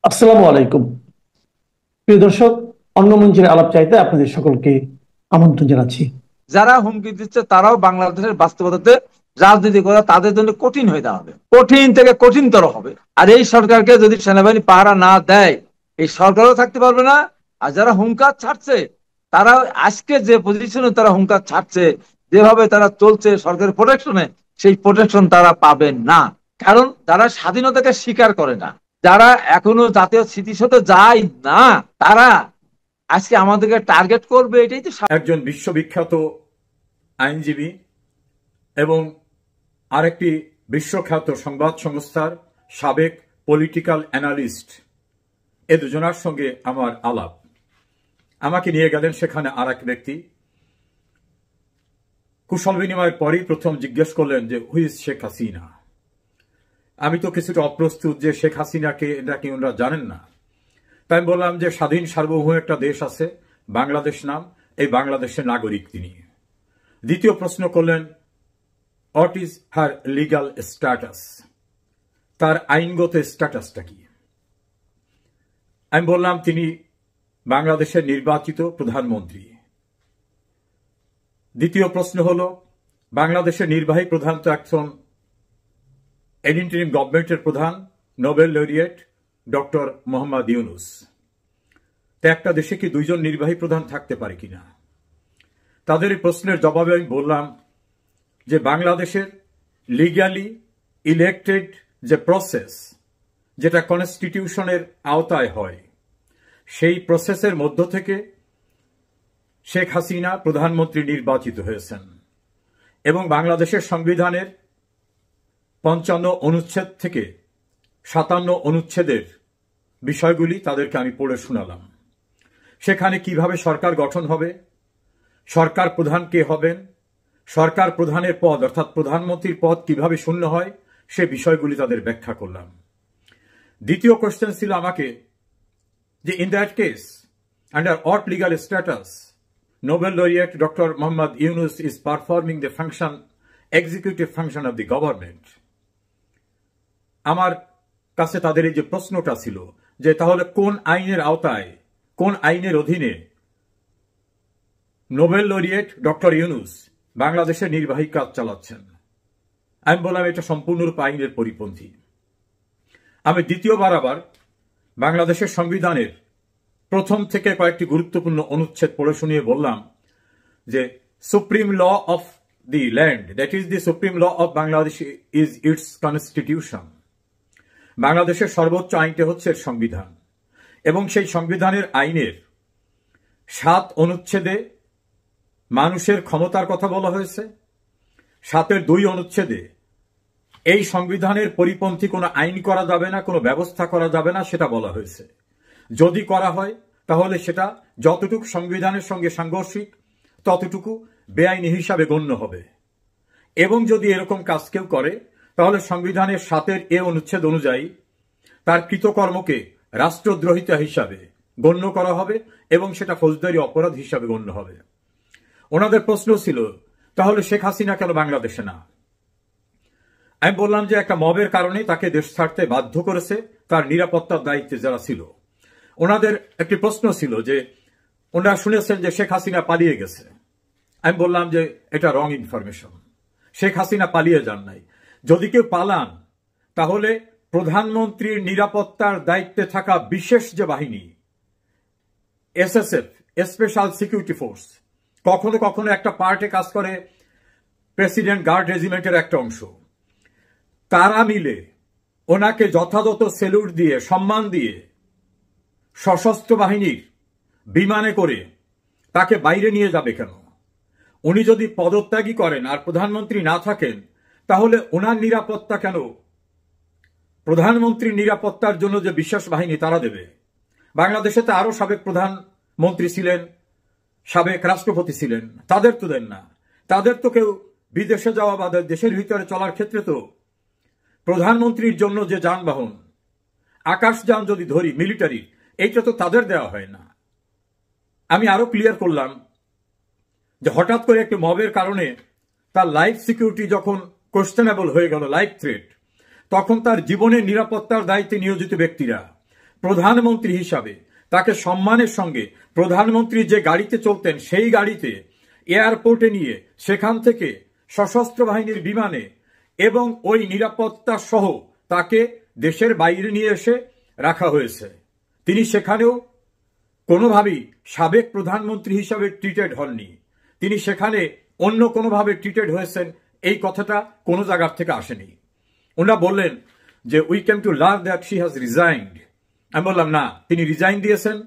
আসসালামু আলাইকুম। প্রিয় দর্শক, অন্য মঞ্চের আলাপ চাইতে আপনাদের সকলকে আমন্ত্রণ জানাচ্ছি। যারা হুমকি দিচ্ছে তারাও বাংলাদেশের বাস্তবতাতে রাজনীতি করা তাদের জন্য কঠিন হয়ে দাঁড়াবে, কঠিন থেকে কঠিনতর হবে। আর এই সরকারকে যদি সেনাবাহিনী পাহারা না দেয়, এই সরকারও থাকতে পারবে না। আর যারা হুঙ্কার ছাড়ছে, তারা আজকে যে পজিশনে তারা হুঙ্কার ছাড়ছে, যেভাবে তারা চলছে সরকারের প্রোটেকশনে, সেই প্রোটেকশন তারা পাবেন না। কারণ যারা স্বাধীনতাকে স্বীকার করে না, যারা এখনো জাতীয় স্মৃতিসৌধে যায় না, তারা আজকে আমাদেরকে টার্গেট করবে, এটাই তো একজন বিশ্ববিখ্যাত আইনজীবী এবং আরেকটি বিশ্বখ্যাত সংবাদ সংস্থার সাবেক পলিটিক্যাল অ্যানালিস্ট, এ দুজনার সঙ্গে আমার আলাপ। আমাকে নিয়ে গেলেন সেখানে আর এক ব্যক্তি। কুশল বিনিময়ের পরই প্রথম জিজ্ঞেস করলেন যে হুইজ শেখ হাসিনা। আমি তো কিছুটা অপ্রস্তুত যে শেখ হাসিনাকে নাকি ওনারা জানেন না। তাই আমি বললাম যে স্বাধীন সার্বভৌম একটা দেশ আছে, বাংলাদেশ নাম, এই বাংলাদেশের নাগরিক তিনি। দ্বিতীয় প্রশ্ন করলেন what is her legal status, তার আইনগত স্ট্যাটাসটা কি। আমি বললাম তিনি বাংলাদেশের নির্বাচিত প্রধানমন্ত্রী। দ্বিতীয় প্রশ্ন হল বাংলাদেশের নির্বাহী প্রধান তো একজন ইন্টারিম গভর্নমেন্টের প্রধান, Nobel laureate doctor Mohammad Yunus. তা একটা দেশে কি দুইজন নির্বাহী প্রধান থাকতে পারে কিনা। তাদের এই প্রশ্নের জবাবে আমি বললাম যে বাংলাদেশের লিগ্যালি ইলেক্টেড যে প্রসেস, যেটা কনস্টিটিউশনের আওতায় হয়, সেই প্রসেসের মধ্য থেকে শেখ হাসিনা প্রধানমন্ত্রী নির্বাচিত হয়েছেন এবং বাংলাদেশের সংবিধানের ৫৫ অনুচ্ছেদ থেকে ৫৭ অনুচ্ছেদের বিষয়গুলি তাদেরকে আমি পড়ে শোনালাম। সেখানে কিভাবে সরকার গঠন হবে, সরকার প্রধান কে হবেন, সরকার প্রধানের পদ অর্থাৎ প্রধানমন্ত্রীর পদ কিভাবে শূন্য হয়, সে বিষয়গুলি তাদের ব্যাখ্যা করলাম। দ্বিতীয় কোশ্চেন ছিল আমাকে যে in that case under what legal status Nobel laureate doctor Mohammad Yunus is performing the function, executive function of the government. আমার কাছে তাদের এই যে প্রশ্নটা ছিল যে তাহলে কোন আইনের আওতায়, কোন আইনের অধীনে নোবেল লরিয়েট ডক্টর ইউনুস বাংলাদেশের নির্বাহী কাজ চালাচ্ছেন। আমি বললাম এটা সম্পূর্ণরূপে আইনের পরিপন্থী। আমি দ্বিতীয়বার আবার বাংলাদেশের সংবিধানের প্রথম থেকে কয়েকটি গুরুত্বপূর্ণ অনুচ্ছেদ পড়ে শুনিয়ে বললাম যে supreme law of the land, that is the supreme law of Bangladesh is its constitution. বাংলাদেশের সর্বোচ্চ আইনটা হচ্ছে সংবিধান এবং সেই সংবিধানের আইনের ৭ অনুচ্ছেদে মানুষের ক্ষমতার কথা বলা হয়েছে। ৭-এর ২ অনুচ্ছেদে এই সংবিধানের পরিপন্থী কোনো আইন করা যাবে না, কোনো ব্যবস্থা করা যাবে না, সেটা বলা হয়েছে। যদি করা হয় তাহলে সেটা যতটুকু সংবিধানের সঙ্গে সাংঘর্ষিক ততটুকু বেআইনি হিসাবে গণ্য হবে এবং যদি এরকম কাজ কেউ করে তাহলে সংবিধানের ৭-এর এ অনুচ্ছেদ অনুযায়ী তার কৃতকর্মকে রাষ্ট্রদ্রোহিতা হিসাবে গণ্য করা হবে এবং সেটা ফৌজদারি অপরাধ হিসাবে গণ্য হবে। ওনাদের প্রশ্ন ছিল তাহলে শেখ হাসিনা কেন বাংলাদেশে না। আমি বললাম যে একটা মবের কারণে তাকে দেশ ছাড়তে বাধ্য করেছে তার নিরাপত্তার দায়িত্বে যারা ছিল। ওনাদের একটি প্রশ্ন ছিল যে ওনারা শুনেছেন যে শেখ হাসিনা পালিয়ে গেছে। আমি বললাম যে এটা রং ইনফরমেশন, শেখ হাসিনা পালিয়ে যান নাই। যদি কেউ পালান তাহলে প্রধানমন্ত্রীর নিরাপত্তার দায়িত্বে থাকা বিশেষ যে বাহিনী এসএসএফ, স্পেশাল সিকিউরিটি ফোর্স, কখনো কখনো একটা পার্টে কাজ করে প্রেসিডেন্ট গার্ড রেজিমেন্টের একটা অংশ, তারা মিলে ওনাকে যথাযথ সেলুট দিয়ে সম্মান দিয়ে সশস্ত্র বাহিনীর বিমানে করে তাকে বাইরে নিয়ে যাবে কেন। উনি যদি পদত্যাগী করেন আর প্রধানমন্ত্রী না থাকেন তাহলে ওনার নিরাপত্তা কেন প্রধানমন্ত্রীর নিরাপত্তার জন্য যে বিশেষ বাহিনী তারা দেবে। বাংলাদেশে তো আরো সাবেক প্রধানমন্ত্রী ছিলেন, সাবেক রাষ্ট্রপতি ছিলেন, তাদের তো দেন না। তাদের তো কেউ বিদেশে যাওয়া বা দেশের ভিতরে চলার ক্ষেত্রে তো প্রধানমন্ত্রীর জন্য যে যানবাহন, আকাশযান যদি ধরি মিলিটারি, এইটা তো তাদের দেওয়া হয় না। আমি আরো ক্লিয়ার করলাম যে হঠাৎ করে একটি মবের কারণে তার লাইফ সিকিউরিটি যখন কোয়েশ্চেনেবল হয়ে গেল, লাইফ থ্রেট, তখন তার জীবনের নিরাপত্তার দায়িত্বে নিয়োজিত ব্যক্তিরা প্রধানমন্ত্রী হিসাবে তাকে সম্মানের সঙ্গে প্রধানমন্ত্রী যে গাড়িতে চলতেন সেই গাড়িতে এয়ারপোর্টে নিয়ে সেখান থেকে সশস্ত্র বাহিনীর বিমানে এবং ওই নিরাপত্তা সহ তাকে দেশের বাইরে নিয়ে এসে রাখা হয়েছে। তিনি সেখানেও কোনোভাবেই সাবেক প্রধানমন্ত্রী হিসাবে ট্রিটেড হননি। তিনি সেখানে অন্য কোনোভাবে ট্রিটেড হয়েছেন এই কথাটা কোনো জায়গার থেকে আসেনি। ওনারা বললেন যে we came to learn that she has resigned. আমি বললাম না, তিনি রিজাইন দিয়েছেন।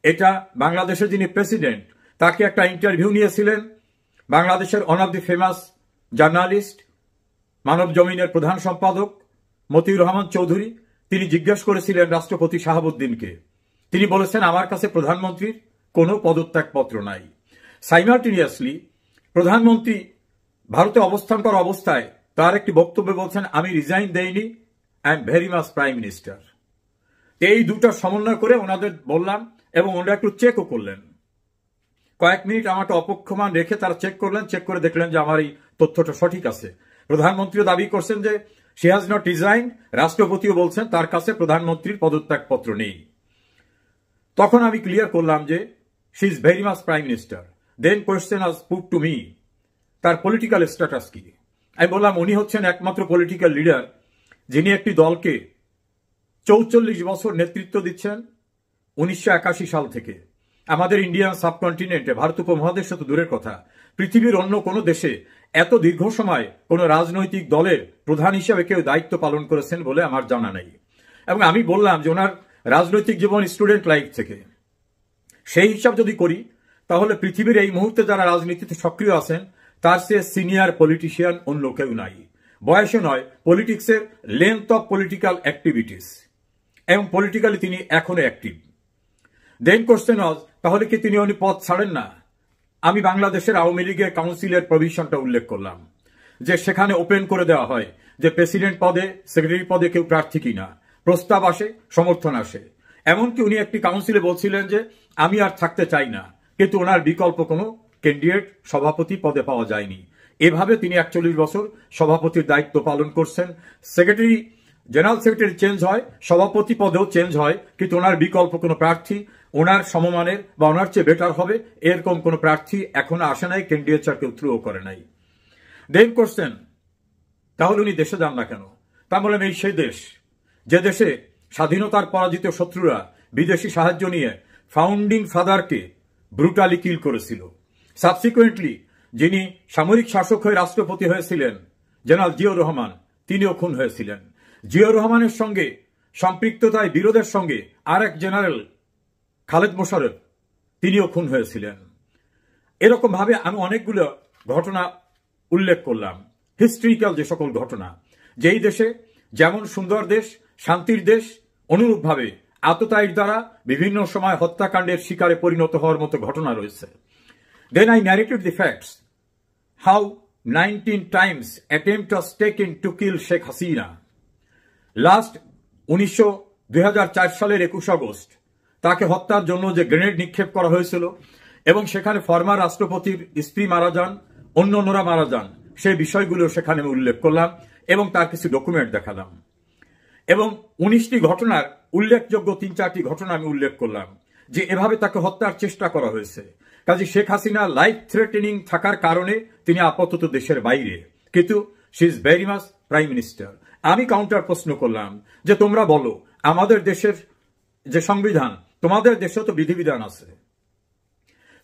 এটা বাংলাদেশের যিনি প্রেসিডেন্ট তাকে একটা ইন্টারভিউ নিয়েছিলেন। বাংলাদেশের one of the famous journalist, মানব জমিনের প্রধান সম্পাদক মতিউর রহমান চৌধুরী, তিনি জিজ্ঞেস করেছিলেন রাষ্ট্রপতি শাহাবুদ্দিনকে। তিনি বলেছেন আমার কাছে প্রধানমন্ত্রীর কোনো পদত্যাগপত্র নাই। সাইমালটেনিয়াসলি প্রধানমন্ত্রী ভারতে অবস্থান করা অবস্থায় তার একটি বক্তব্যে বলছেন আমি রিজাইন দেইনি, I am very much prime minister. এই দুটো সমন্বয় করে ওনাদের বললাম এবং ওনারা একটু চেকও করলেন। কয়েক মিনিট আমাকে অপেক্ষমান রেখে তারা চেক করলেন। চেক করে দেখলেন যে আমার এই তথ্যটা সঠিক আছে। প্রধানমন্ত্রীও দাবি করছেন যে শি হ্যাজ নট রিজাইন, রাষ্ট্রপতিও বলছেন তার কাছে প্রধানমন্ত্রীর পদত্যাগপত্র নেই। তখন আমি ক্লিয়ার করলাম যে she is very much prime minister. Then question was put to me, তার পলিটিক্যাল স্ট্যাটাস কি। আমি বললাম উনি হচ্ছেন একমাত্র পলিটিক্যাল লিডার যিনি একটি দলকে ৪৪ বছর নেতৃত্ব দিচ্ছেন ১৯৮১ সাল থেকে। আমাদের ইন্ডিয়ান সাবকন্টিনেন্টে, ভারত উপমহাদেশে তো দূরের কথা, পৃথিবীর অন্য কোনো দেশে এত দীর্ঘ সময় কোন রাজনৈতিক দলের প্রধান হিসেবে কেউ দায়িত্ব পালন করেছেন বলে আমার জানা নেই। এবং আমি বললাম যে ওনার রাজনৈতিক জীবন স্টুডেন্ট লাইফ থেকে, সেই হিসাব যদি করি তাহলে পৃথিবীর এই মুহূর্তে যারা রাজনীতিতে সক্রিয় আছেন তার চেয়ে সিনিয়র পলিটিশিয়ান অন্য কেউ নাই। বয়সে নয়, পলিটিক্সের লেন্থ অফ পলিটিক্যাল অ্যাক্টিভিটিস, এবং পলিটিক্যালি তিনি এখনো অ্যাক্টিভ। দেন কোশ্চেন ওয়াজ তাহলে কি তিনি উনি পদ ছাড়েন না? আমি বাংলাদেশের আওয়ামী লীগের কাউন্সিলের প্রভিশনটা উল্লেখ করলাম যে সেখানে ওপেন করে দেওয়া হয় যে প্রেসিডেন্ট পদে, সেক্রেটারি পদে কেউ প্রার্থী কিনা, প্রস্তাব আসে, সমর্থন আসে। এমনকি উনি একটি কাউন্সিলে বলছিলেন যে আমি আর থাকতে চাই না, কিন্তু ওনার বিকল্প কোনো ক্যান্ডিডেট সভাপতি পদে পাওয়া যায়নি। এভাবে তিনি ৪১ বছর সভাপতির দায়িত্ব পালন করছেন। সেক্রেটারি, জেনারেল সেক্রেটারি চেঞ্জ হয়, সভাপতি পদেও চেঞ্জ হয়, কিন্তু ওনার বিকল্প কোনো প্রার্থী ওনার সমমানের বা ওনার চেয়ে বেটার হবে এরকম কোনো প্রার্থী এখনো আসে নাই, ক্যান্ডিডেটচার কেউ থ্রুও করে নাই। দেন কোশ্চেন তাহলে উনি দেশে যান না কেন? তা বলেন এই সেই দেশ যে দেশে স্বাধীনতার পরাজিত শত্রুরা বিদেশি সাহায্য নিয়ে ফাউন্ডিং ফাদারকে ব্রুটালি কিল করেছিল। সাবসিকুয়েন্টলি যিনি সামরিক শাসক হয়ে রাষ্ট্রপতি হয়েছিলেন জেনারেল জিয়াউর রহমান, তিনিও খুন হয়েছিলেন। জিয়াউর রহমানের সঙ্গে সম্পৃক্ততায় বিরোধের সঙ্গে আর এক জেনারেল খালেদ মোশাররফ, তিনিও খুন হয়েছিলেন। এরকম ভাবে আমি অনেকগুলো ঘটনা উল্লেখ করলাম, হিস্ট্রিক্যাল যে সকল ঘটনা, যেই দেশে যেমন সুন্দর দেশ, শান্তির দেশ, অনুরূপভাবে আততায়ীর দ্বারা বিভিন্ন সময় হত্যাকাণ্ডের শিকারে পরিণত হওয়ার মতো ঘটনা রয়েছে। Then I narrated the facts, how 19 times attempt was taken to kill Sheikh Hasina. Last 2004 সালের 21 আগস্ট তাকে হত্যার জন্য যে গ্রেনেড নিক্ষেপ করা হয়েছিল এবং সেখানে ফরমার রাষ্ট্রপতির স্ত্রী মারা যান, অন্যরা মারা যান, সেই বিষয়গুলো সেখানে আমি উল্লেখ করলাম এবং তার কিছু ডকুমেন্ট দেখালাম। এবং 19টি ঘটনার উল্লেখযোগ্য 3-4টি ঘটনা আমি উল্লেখ করলাম যে এভাবে তাকে হত্যার চেষ্টা করা হয়েছে। কাজে শেখ হাসিনা লাইফ থ্রেটেনিং থাকার কারণে তিনি আপাতত দেশের বাইরে, কিন্তু she is very much prime minister. আমি কাউন্টার প্রশ্ন করলাম যে তোমরা বলো আমাদের দেশের যে সংবিধান, তোমাদের দেশে তো বিধিবিধান আছে,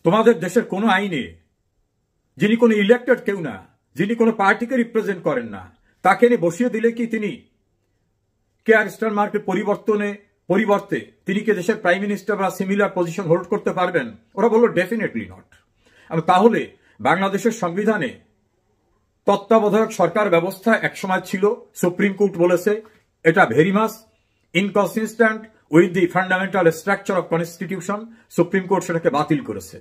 তোমাদের দেশের কোনো আইনে যিনি কোনো ইলেক্টেড কেউ না, যিনি কোনো পার্টিকে রিপ্রেজেন্ট করেন না, তাকে নিয়ে বসিয়ে দিলে কি তিনি কেয়ার স্টারমার্কের পরিবর্তে তিনি কি দেশের প্রাইম মিনিস্টার বা সিমিলার পজিশন হোল্ড করতে পারবেন? ওরা বলল ডেফিনেটলি নট। তাহলে বাংলাদেশের সংবিধানে তত্ত্বাবধায়ক সরকার ব্যবস্থা একসময় ছিল, সুপ্রিম কোর্ট বলেছে এটা very much inconsistent with the fundamental structure of constitution, supreme court সেটাকে বাতিল করেছে।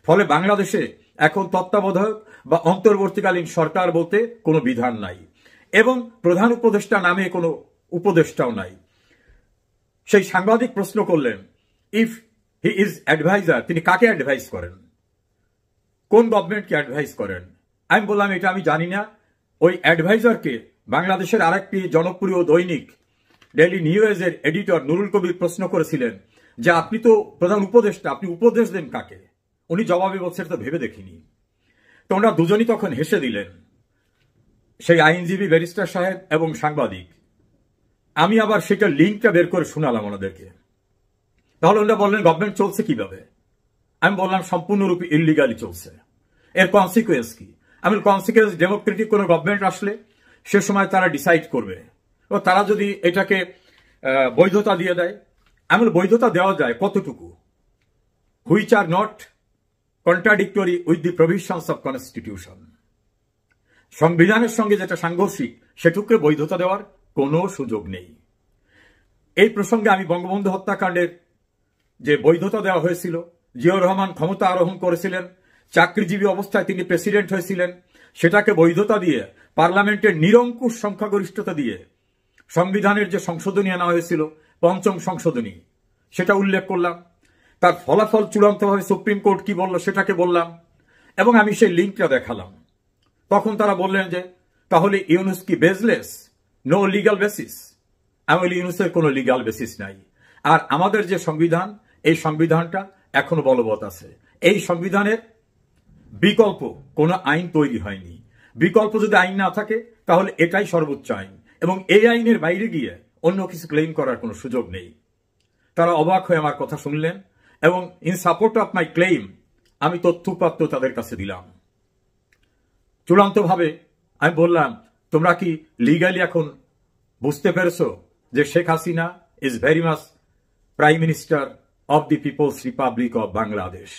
ফলে বাংলাদেশে এখন তত্ত্বাবধায়ক বা অন্তর্বর্তীকালীন সরকার বলতে কোনো বিধান নাই এবং প্রধান উপদেষ্টা নামে কোনো উপদেষ্টাও নাই। সেই সাংবাদিক প্রশ্ন করলেন ইফ হি ইজ অ্যাডভাইজার, তিনি কাকে অ্যাডভাইস করেন, কোন গভর্নমেন্টকে অ্যাডভাইস করেন? আমি বললাম এটা আমি জানি না। ওই অ্যাডভাইজারকে বাংলাদেশের আরেকটি জনপ্রিয় দৈনিক ডেইলি নিউজের এডিটর নুরুল কবির প্রশ্ন করেছিলেন যে আপনি তো প্রধান উপদেষ্টা, আপনি উপদেশ দেন কাকে? উনি জবাবে বলছেন তো ভেবে দেখিনি। তো ওনারা দুজনই তখন হেসে দিলেন, সেই আইনজীবী ব্যারিস্টার সাহেব এবং সাংবাদিক। আমি আবার সেটা লিঙ্কটা বের করে শোনালাম ওনাদেরকে। তাহলে ওনারা বললেন গভর্নমেন্ট চলছে কিভাবে? আমি বললাম সম্পূর্ণরূপে ইলিগালি চলছে। এর কনসিকুয়েন্স কি? আমি কনসিকুয়েন্স ডেমোক্রেটিক কোন গভর্নমেন্ট আসলে সে সময় তারা ডিসাইড করবে, ও তারা যদি এটাকে বৈধতা দিয়ে দেয়। আমি বৈধতা দেওয়া যায় কতটুকু? Which are not contradictory with the provisions of constitution. সংবিধানের সঙ্গে যেটা সাংঘর্ষিক সেটুকুকে বৈধতা দেওয়ার কোনো সুযোগ নেই। এই প্রসঙ্গে আমি বঙ্গবন্ধু হত্যাকাণ্ডের যে বৈধতা দেওয়া হয়েছিল, জিয়াউর রহমান ক্ষমতা আরোহণ করেছিলেন, চাকরিজীবী অবস্থায় তিনি প্রেসিডেন্ট হয়েছিলেন, সেটাকে বৈধতা দিয়ে পার্লামেন্টের নিরঙ্কুশ সংখ্যাগরিষ্ঠতা দিয়ে সংবিধানের যে সংশোধনী আনা হয়েছিল, পঞ্চম সংশোধনী, সেটা উল্লেখ করলাম। তার ফলাফল চূড়ান্তভাবে সুপ্রিম কোর্ট কি বলল সেটাকে বললাম, এবং আমি সেই লিঙ্কটা দেখালাম। তখন তারা বললেন যে তাহলে ইউনুস কি বেসলেস, নো লিগাল বেসিস? আমি বলি ইউনুসের কোনো লিগাল বেসিস নাই। আর আমাদের যে সংবিধান, এই সংবিধানটা এখনো বলবৎ আছে। এই সংবিধানের বিকল্প কোনো আইন তৈরি হয়নি। বিকল্প যদি আইন না থাকে তাহলে এটাই সর্বোচ্চ আইন, এবং এই আইনের বাইরে গিয়ে অন্য কিছু ক্লেম করার কোনো সুযোগ নেই। তারা অবাক হয়ে আমার কথা শুনলেন, এবং in support of my claim আমি তথ্যপাত্র তাদের কাছে দিলাম। চূড়ান্তভাবে আমি বললাম, তোমরা কি লিগালি এখন বুঝতে পেরেছো যে Sheikh Hasina is very much prime minister of the people's republic of Bangladesh.